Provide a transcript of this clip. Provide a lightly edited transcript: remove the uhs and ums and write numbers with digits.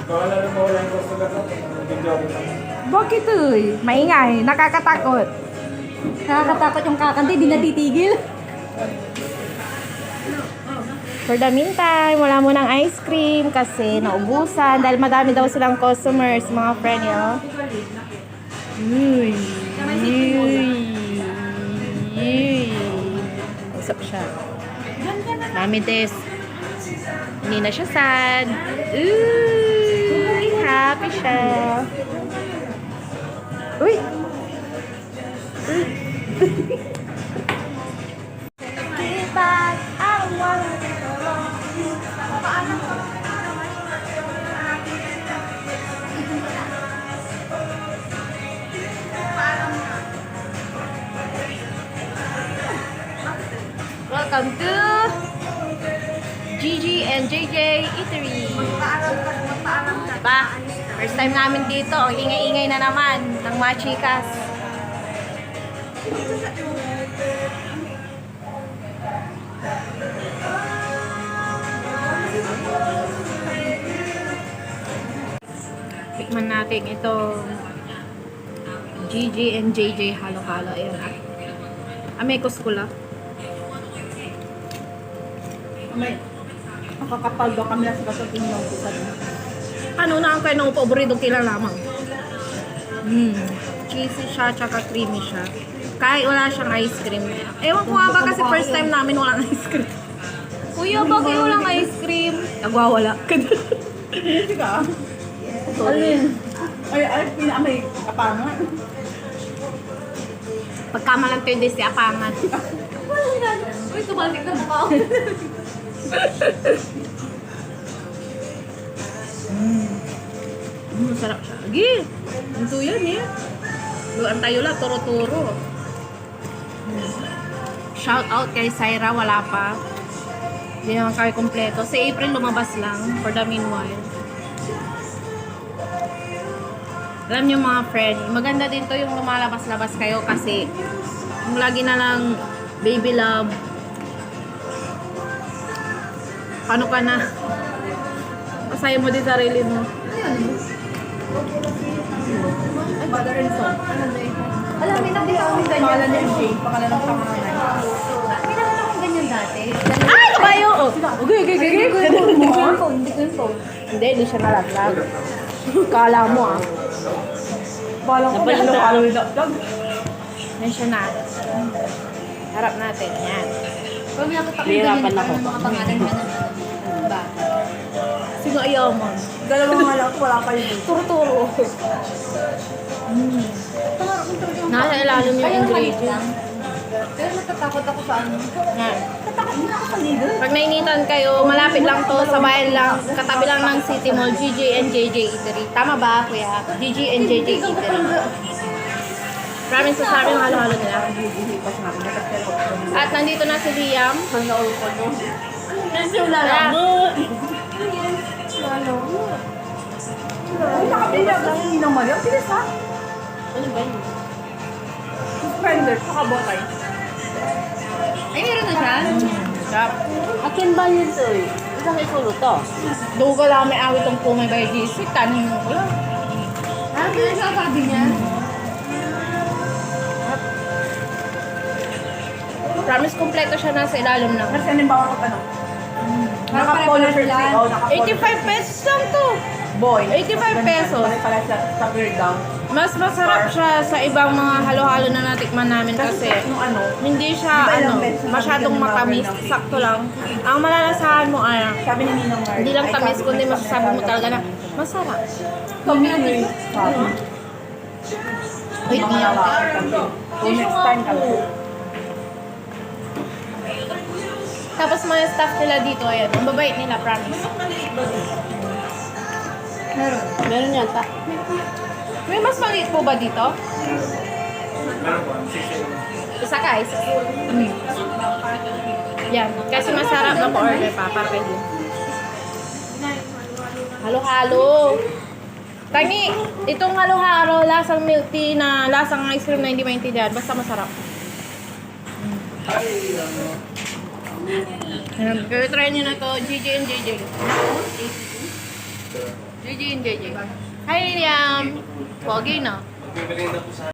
Wala na mo wala yung customer ko. Video ko lang. Bakit uy? Maingay, nakakatakot. Nakakatakot yung kakanta, di natitigil. For the meantime, wala mo ng ice cream kasi naubusan dahil madami daw silang customers, mga friend nyo. Uy. Usap siya. Mami Des. Hindi na siya sad. Uy, happy siya. Uy. Uy. Kibat ang walang welcome to Gigi and JJ Eatery. Diba? First time namin dito. Ang ingay-ingay na naman ng mga chikas. Tikman natin ito. Gigi and JJ halo-halo. Ayan. Amekos ko lang. May makakapal daw kami sa kasatin ng kusad. Ano na ang kayo ng paborito kila lamang? Cheesy siya, tsaka creamy siya. Kahit wala siyang ice cream. Ewan ko nga ba kasi first time namin walang ice cream. Kuya, bakit walang ice cream? Nagwawala. Hindi ka? Alin? Ay, may kapangan. Pagkamalang to yung si Apangan. Uy, tumalik na mukha ako. Masarap siya. Agi! Ito yan eh. Luan tayo lang, turo-turo. Shout out kay Syra, wala pa. Hindi naman kami kompleto. Si April lumabas lang for the meanwhile. Alam niyo mga friend, maganda din to yung lumalabas-labas kayo kasi yung lagi na lang baby love. Paano ka na? Masaya mo din sarili mo. Ay, mother-in-law. Alam, may nakita akong ganyan. Pangalan ng Jane, pangalan ng pangalan. May nakita akong ganyan dati. Ay! Kabayo! Okay. Hindi ko yung phone. Hindi siya nalaglag. Kala mo ah. Balang ko Napalilo na ka. nalaglag. Yan siya na. Harap natin. Yan. Pag nakita ko ganyan, parang mga pangalan ka ng ba? Sino ayaman? Dalawang nga lang, wala kayo dito. Turo-turo. Nasa ilalim yung ingredient. Pero natatakot ako sa ano. Yan. Natatakot na ako sa leader. Pag nainitan kayo, malapit lang to sa bayan lang, katabi lang ng City Mall, GG and JJ Eatery. Tama ba, kuya? GG and JJ Eatery. Maraming sasabi yung halo-halo nila. At nandito na si Liam. Sana all ko no. Kasi wala Kaya, Uy, nakabili na ako ng Ninang Maria. Bilis ha? ano ba yun? Suspender, saka botay. Ay, meron na siya? Stop. Akin ba yun to eh? Isang isulo to. Doon ka lang may awit ang pumay by GC. Tanin mo ko lang. Ano yung sasabi niya? Promise, kompleto siya nasa ilalim lang. Kasi halimbawa ko ano? Naka-polo shirt lang. 85 pesos lang to. Boy. 85 pesos. Pala siya sa beer gown. Mas masarap siya sa ibang mga halo-halo na natikman namin kasi nung ano, hindi siya Iba ano, lang, Bets, na masyadong nabigyan ng matamis. rubber ng Sakto lang. Ang malalasahan mo ay sabi ni Ninang Maria. hindi lang tamis kundi masasabi mo talaga na masarap. Community. Wait, Mga niya. lalaki kami. So next time kami. Tapos mga staff nila dito, ayan, ang babait nila, promise. Meron yan, ta. May mas maliit po ba dito? Meron po, 6 Isa ka, isa. Yan, kasi masarap na pa-order pa, para kayo. Halo-halo. Tani, itong halo-halo, lasang milk tea na lasang ice cream na hindi maintindihan, basta masarap. Ayan, kaya try nyo na to, JJ and JJ. JJ and JJ. Hi, Liam. Pogi na. Magbibigay na po sa